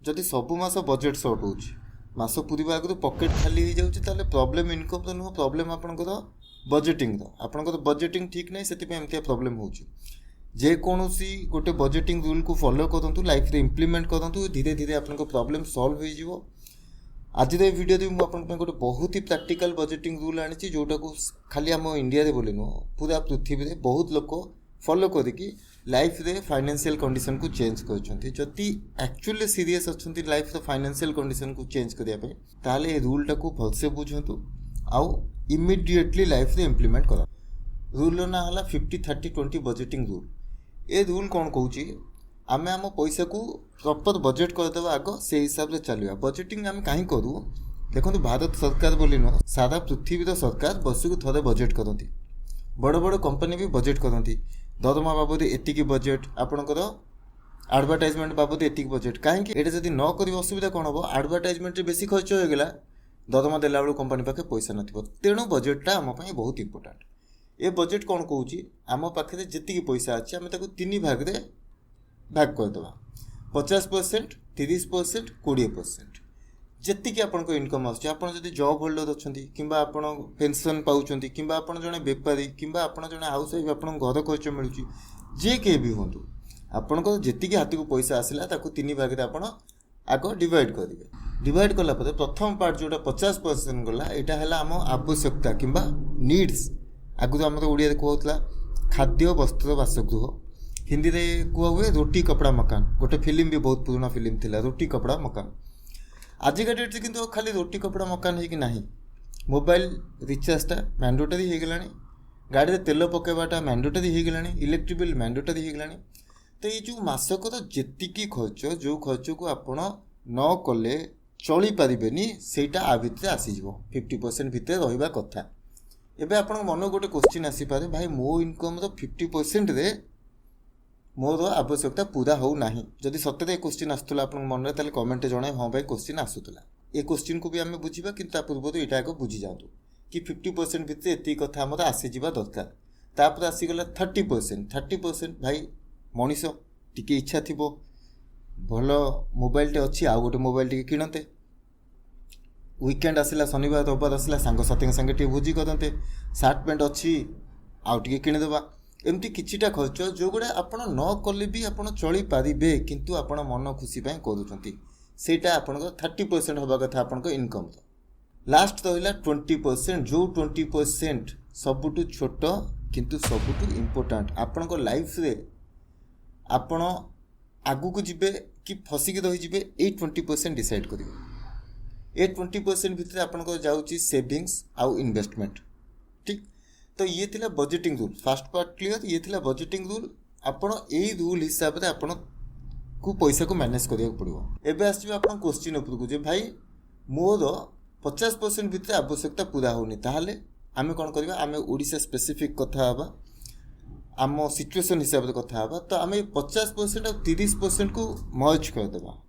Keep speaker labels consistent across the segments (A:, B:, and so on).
A: जदि सब मास budget shirt हो मास पूर्व आगे पकेट खाली हो जाऊँगी ताले प्रॉब्लम इनकम तो नुह प्रॉब्लम आपंकर बजेटिंग आपंकर बजेटिंग ठीक नहीं से एमती प्रॉब्लम हो जेकोसी गोटे बजेटिंग रूल को फॉलो करूँ लाइफ रे इम्प्लीमेंट करूँ धीरे धीरे आपको प्रॉब्लम सॉल्व हो आज भिडियो मुझे गोटे बहुत ही प्रैक्टिकल बजेटिंग रूल आनी जोटा को खाली आम इंडिया बोली नुह पूरा पृथ्वी में बहुत लोग फॉलो करके लाइफ रे फाइनेंशियल कंडीशन को चेंज करछंती जति एक्चुअली सीरियस अच्छंती लाइफ रे फाइनेंशियल कंडीशन को चेंज करिया पे ताले ए रूल टा को भलसे बुझंतु आउ इमीडिएटली लाइफ रे इंप्लीमेंट करा रूल ना हला 50-30-20 बजेटिंग रूल ए रूल कौन कहूची आमे आम पैसा को प्रॉपर बजेट करदेवा आग से हिसाब से चलिया बजेटिंग आम कहीं करूँ देखो भारत सरकार बोली नुह सारा पृथ्वी सरकार वर्षक थोड़े बजेट करती बड़ बड़ कंपनी भी बजेट करती दरमा बाबद एतिकी बजेट आपणकर आडभर्टाइजमेंट बाबद एतिकी बजेट कहीं ये जब न कर असुविधा कौन हम आडभर्टाइजमेंट बेसी खर्च होगा दरमा देला बेलू कंपनी पाखे पैसा न तेणु बजेटा आम बहुत इंपोर्टाट ए बजेट कौन कौच आम पाखे जी पैसा अच्छे आम तीन भाग में भाग करदे 50%, 30%, 20% जी आपण इनकम आसती जॉब होल्डर अच्छा कि पेंशन पाँच कि जड़े बेपारी कि जड़े हाउस वाइफ आप घर खर्च मिलूँ जे के भी हूँ आपंकर जी हाथ को पैसा आसला तीन भाग में आप आग डिवाइड करेंगे डिवाइड कलापर प्रथम पार्ट जोटा 50% गला यहाँ है आम आवश्यकता कि नीड्स आगु आम ओडिया कहला खाद्य वस्त्र बासगृह हिंदी में कह हुए रोटी कपड़ा मकान गोटे फिल्म भी बहुत पुराना फिल्म थिला रोटी कपड़ा मकान आजिका डेट से किंतु खाली रोटी कपड़ा मकान है कि नहीं मोबाइल रिचार्जटा मैंडेटरी हो गला गाड़ी में तेल पकेबाटा मैंडेटरी हो गला इलेक्ट्रिक बिल मैंडेटरी हो गला तो ये जो मासकर जी खर्च जो खर्च को आपण न कले चली पारे सेटा आ भितर आसीज 50% भितर रहा कथा एवं आप मन गोटे क्वेश्चन आसीपे भाई मो इनकम 50% रे मोर आवश्यकता पूरा हो ना जदि सत्य क्वेश्चन आसूला आप मन में कमेंट जन हाँ भाई क्वेश्चन आसूला ये क्वेश्चन को भी आम बुझा कि पूर्व यहाँ आगे बुझी जातु कि 50% भितर एति कथा आम आसीजा दरकार तापर आसीगला 30% भाई मनीष टी इच्छा थी भल मोबाइल टे अच्छी आउ गोटे मोबाइल टी किणते वीकेंड आसला शनिवार रविवार आसला सांगसाथी संगे टे भोजी करते सार्ट पैंट अच्छी आउ टे किणीदेवा एमती किछिटा खर्च जो गुड़ा आपण न कले भी आपण चली पारिबे किंतु आपण मन खुशी पाई करूछंती सेटा आपणको 30% होबा कथा आपणको इनकम लास्ट रहिला 20% जो 20% सबुटु छोट किंतु सबुटु इम्पोर्टेंट आपणको लाइफ रे आपण आगु को जिबे कि फसिक रही जिबे ए 20% डिसाइड करिवे ए 20% भितर आपणको जाउची सेविंग्स आउ इन्वेस्टमेंट ठीक तो ये थिला budgeting rule fast part clear ये थिला बजेटिंग रूल आपण ए रूल हिसाब से आपण को पैसा को मैनेज करिया पड़िबो एबे आसीबे आपण क्वेश्चन ऊपर को जे भाई मोर 50% भितर आवश्यकता पूरा होनी ताहले आमे कोन करबा आमे ओडिसा स्पेसिफिक कथा हबा आम सिचुएशन हिसाब से कथा हबा तो आमे 50% और 30% को मर्ज कर देबा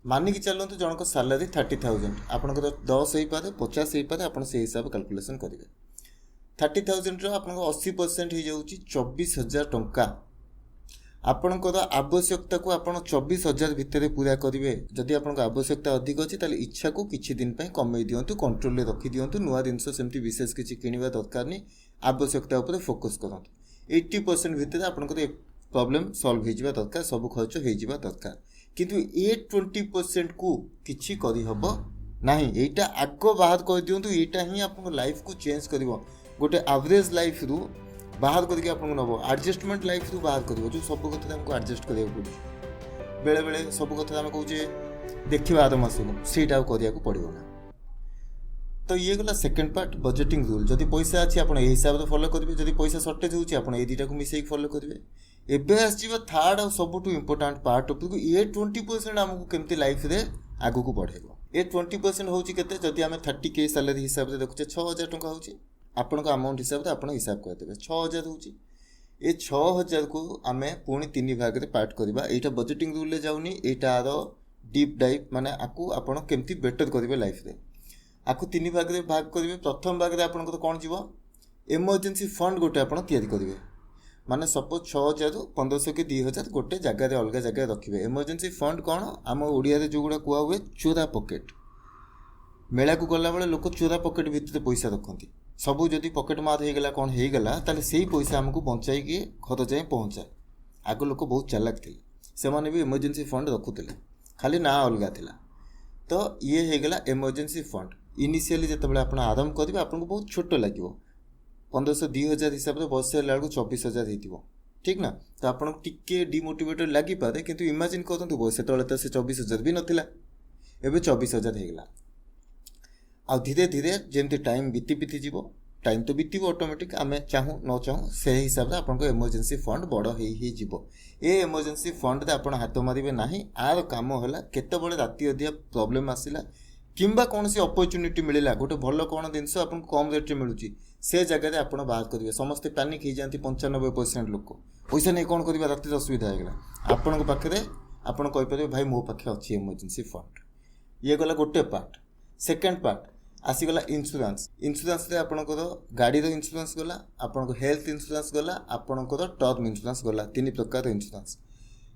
A: मानिक चलते जनक सैलरी 30,000 आपंकर 10 हो पारे 50 हो पारे आप से हिसाब कैलकुलेसन करेंगे 30,000 आप 80% हो जाऊँगी 24,000 टंका आपणकर आवश्यकता को आप 24,000 भितर पूरा करेंगे जदि आप आवश्यकता अधिक अच्छी ताले इच्छा को किसी दिन कमे दिंतु कंट्रोल रखी दिंतु नुआ जिनस सेमती विशेष किसी किणवा दरकार नहीं आवश्यकता उपर फोकस करूँ 80% भितर आपंकर प्रॉब्लम सॉल्व हो दरकार सब खर्च हो दरकार किंतु ए 20% को किसी करहब ना यहाँ आग बाहर कर दिंतु यहाँ ही आप लाइफ को चेंज कर गोटे एवरेज लाइफ रू बाहर करके आपको नब एडजस्टमेंट लाइफ रू बाहर कर जो सब कथा आमको एडजस्ट करा पड़े बेले बेले सब कथा आम कहे देखा आर मस को सहीटा करा पड़ो ना तो ये गला सेकेंड पार्ट बजेटिंग रूल जदि पैसा अच्छी आप हिसाब से फॉलो करेंगे जदि पैसा सर्टेज होती ये दुटा को मिसई फॉलो करेंगे एबे आसो थर्ड और सबुठ इंपोर्टाट पार्ट उपरको ये 20% आमको केमती लाइफ रे आगू को बढ़ेगा ये 20% हूँ केते जदि आम 30K सैलरी हिसाब से देखुचे 6,000 टंका होची आपनका अमाउंट हिसाब से आप हिसाब करदेवे 6,000 होची ये 6,000 को आम पुणी 3 भाग में पार्ट करवा यहाँ बजेटिंग रूल जाऊनी यार डीप डाइव माने आपको आपड़ केमती बेटर करेंगे लाइफ रे आपको 3 भाग में भाग करेंगे प्रथम भाग में आपंकर कौन जीव इमरजेंसी फंड गोटे आप करेंगे माने सपोज 6000 रु 1500 कि 2000 गोटे जगह अलग जगह रखिए। इमरजेंसी फंड कौन आम ओडिया रे जो गुड़ा कुआ हुए चोरा पकेट। मेला को गला बेले लोक चोरा पकेट भितर पैसा रखती सबू जदि पकेट मार होगला कौन होगला ताले से पैसा आमको बचाई घर जाए पहुँचाए। आग लोक बहुत चालाक थे से भी इमरजेंसी फंड रखुले खाली ना अलग थिला। तो ये होगला इमरजेंसी फंड। इनिशियली जिते आप आरंभ करेंगे आपको बहुत छोट लगे 1500 2000 हिसाब से बस है 24,000 हो ठीक ना। तो आपको टिके डिमोटिवेटेड लगिपारे किंतु इमेजिन करूँ बस तो से 24,000 भी नाला एवं 24,000 होगला। आ धीरे धीरे जमी टाइम बीती बीती जीव टाइम तो बीत ऑटोमेटिक आम चाहूँ न चाहूँ से हिसाब से आपको इमरजेंसी फंड बड़ हो ये इमरजेंसी फंड आप हाथ मारे ना। आर कम है केतबले राति अधिया प्रोब्लेम आसला किंबा कौन सी अपॉर्चुनिटी मिलला गोटे भल कौन जिनस आपको कम रेट मिलूँ से जगह आप बाहर करेंगे। समस्ते पैनिक हो जाती 95% लोक पैसा नहीं कौन करवा रात असुविधा होगा आपण पाखे आपरे भाई मो पाखे अच्छी इमरजेंसी फंड। ये गला गोटे पार्ट। सेकेंड पार्ट आसीगला इंश्योरेंस। इंश्योरेंस रे आपणकर गाड़ीर इंश्योरेंस गला आपणकर हेल्थ इंश्योरेंस गला आपणकर टर्म इंश्योरेंस गला। 3 प्रकार इंश्योरेंस।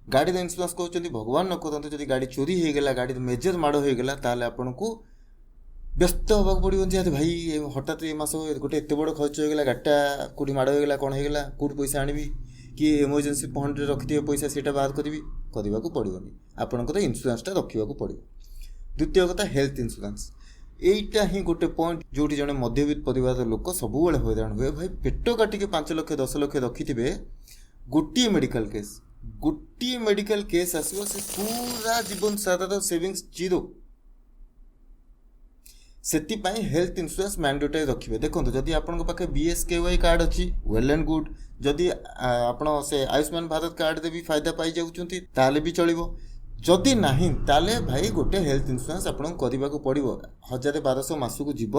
A: गाड़ीर इंश्योरेंस कहते भगवान न करते जब गाड़ी चोरी होगला गाड़ी मेजर माड़ होगला ताल आपन को व्यस्त होगा पड़ो जे भाई हठात ये मास गोटे एत बड़ खर्च होगला गाड़ीटा कौटी माड़ होगला कौन होगला कौट पैसा आनी कि इमरजेंसी फंड रखिए पैसा सीटा बाहर करी करने को पड़ोनी आपंकर इंश्योरेंसटा रखा पड़ो। द्वितीय कथा हेल्थ इंश्योरेंस। यहीटा ही गोटे पॉइंट जो जड़े मध्यवित्त परिवार लोक सब हैरान हुए भाई पेट काटिके 5 लाख 10 लाख रखिथे गोटे मेडिकल केस आसो से पूरा जीवन सारा सेविंग्स जीरो। से हेल्थ इंश्योरेंस मैंडेटरी रखिए। देखो जदि आपन पाखे BSKY कार्ड अच्छी वेल एंड गुड जदि आपण से आयुष्मान भारत कार्ड दे भी फायदा पाई जाउछंती ताले भी चलिबो। जदि नहीं ताले भाई गोटे हेल्थ इंश्योरेंस आपन करने को पड़ो 1,000-1,200 मासक जीव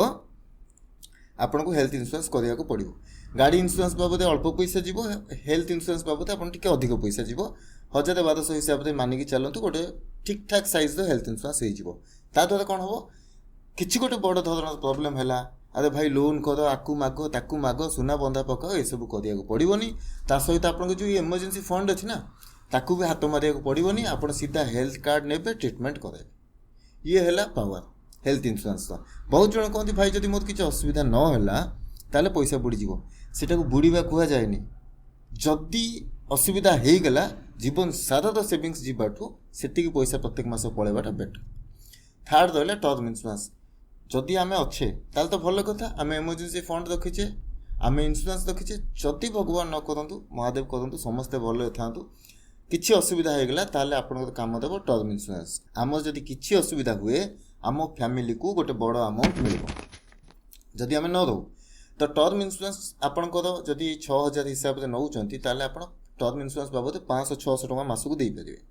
A: आपन को हेल्थ इंश्योरेंस करने को पड़ो। गाड़ी इंश्योरेंस बाबद अल्प पैसा जीव हेल्थ इंश्योरेंस बाबद आपन टिके अधिक पैसा जीव 1,000-1,200 हिसाब से मानिकी चलतु गोटे ठीक ठाक साइज हेल्थ इंश्योरेंस हो। द्वारा कौन हम किसी गोटे बड़ धरण प्रोब्लेम है अरे भाई लोन कर आकू माग ताकू माग सुना बंधा पकाओ ये सब करने को पड़ोनी। ता सहित आपको जो इमरजेंसी फंड अच्छी ना ताकू भी हाथ मारे को पड़ोनी आप सीधा हेल्थ कार्ड ने ट्रिटमेंट करे। ये है पावर हेल्थ इंश्योरेंस। बहुत जन कहते भाई जब मोर किसी असुविधा ना ताले पैसा बुड़ीज सेटा को बुड़ीवा कह जाए। जदि असुविधा हो गला जीवन सारा सेविंग्स जीवाठू से पैसा प्रत्येक मास पलैवाटा बेटर। थर्ड रहा टर्म इंश्योरेंस। जदि आम अच्छे ताल तो भल कथा आम इमरजेंसी फंड रखीचे आम इंश्योरेंस रखीचे जदि भगवान न करूँ महादेव करूँ समस्ते भल था किसी असुविधा होगला ताले आपन काम देव टर्म इंश्योरेंस। आम जदि किसी असुविधा हुए आम फैमिली को गोटे बड़ अमाउंट मिल जदि आम न रो तो टर्म इंश्योरेंस आपंकर जदि 6,000 हिसाब से नौकरी ताले आप टर्म इंश्योरेंस बाबद 500-600 टका मासक दे पारे।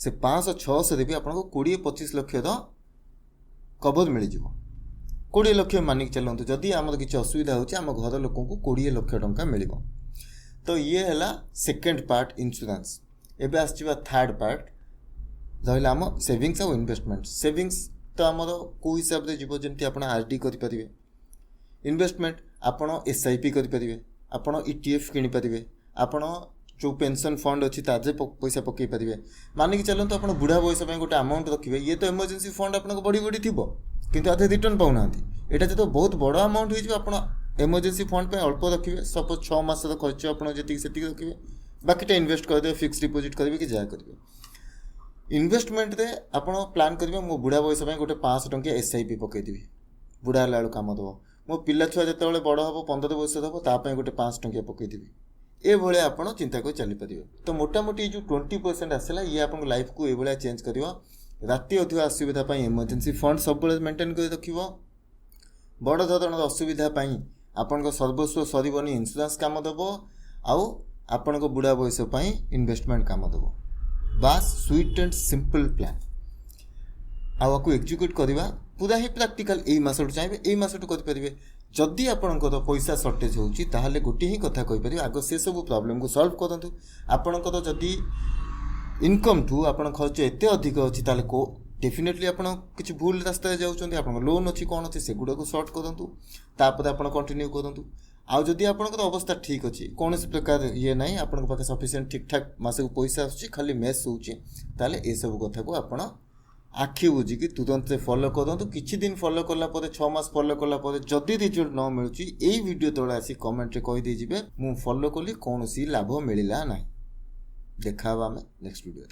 A: से 500-600 भी आपको 20-25 लक्ष कवर मिल जाव। 20 लक्ष मानिक चलते जदि आम किसी असुविधा होम घर लोक 20 लक्ष टंका मिल। तो ये है सेकेंड पार्ट इंश्योरेंस। एबे आसवा थर्ड पार्ट रहा आम सेविंग्स और इन्वेस्टमेंट। सेविंग्स तो आमर कौ हिसाब से जीव जमी आप RD करेंगे। इन्वेस्टमेंट आपड़ SIP करेंगे आपड़ ETF किनीपारे आपड़ जो पेंशन फंड अच्छी ताजे पैसा पकई पारे। मानिक चलते आप बुढ़ा बयस गोटे अमाउंट रखिए। ये तो इमरजेंसी फंड आप बढ़ी बढ़ी थी किंतु आधे रिटर्न पाऊना यहाँ जो बहुत बड़ अमाउंट हो इमरजेंसी फंड पे अल्प रखिए। सपोज 6 मास खर्च आपड़ी से रखिए बाकीटा इन्वेस्ट करदे फिक्स डिपोजिट करेंगे कि जहाँ करेंगे। इन्वेस्टमेंट रे आप प्लान करेंगे मो बुढ़ा बयस गोटे 500 टंकिया SIP पकईदेवी बुढ़ा है बेलू कम दब। मो पिला छुआ जो बड़ हम 15 वर्ष दब ताप गोटे 500 टंकिया पकईदेवी ये भाया आप चिंता कर चली पारे। तो मोटामोटी जो 20% आसला ये आप लाइफ को ये चेंज कर राति अधिक असुविधा इमरजेंसी फंड सब मेंटेन कर रख बड़ धरण असुविधा आपण सर्वस्व सरबनी इंश्योरेंस काम दब आपण बुढ़ा बयस इन्वेस्टमेंट काम दब। बास स्वीट एंड सिंपल प्लान आपको एक्जिक्यूट करवा पूरा ही प्राक्टिकल यही मसटू चाहिए यही मसटू करेंगे। जदि आपंकर पैसा सर्टेज होची ताहले गोटे ही कथा कहीपर आग से सब प्रॉब्लम को सॉल्व करूँ। आपंकर जदि इनकम ठू आप खर्च एत अधिक अच्छी ताले को डेफिनेटली आप किसी भूल रास्ता जाऊँच आप लोन अच्छी कौन अच्छी से गुड़ा को सर्ट करूँ तापर आप कंटिन्यू करूँ। आउ जदि आपणकर अवस्था ठीक अच्छी कौन प्रकार ये ना आपण पाखे सफिसीयंट ठीक ठाक मासक पैसा आसूँ खाली मेस होची ताले ए सब कथा को आपण आखि बुझिकी तुरंत फॉलो करूँ किछि दिन फॉलो कला 6 मास फॉलो कला जदि रिजल्ट न मिलूँ यही वीडियो तले आसी कमेंट रे कहि दे जिवे मु फॉलो कली कौन लाभ मिलला ना देखा आम नेक्स्ट वीडियो।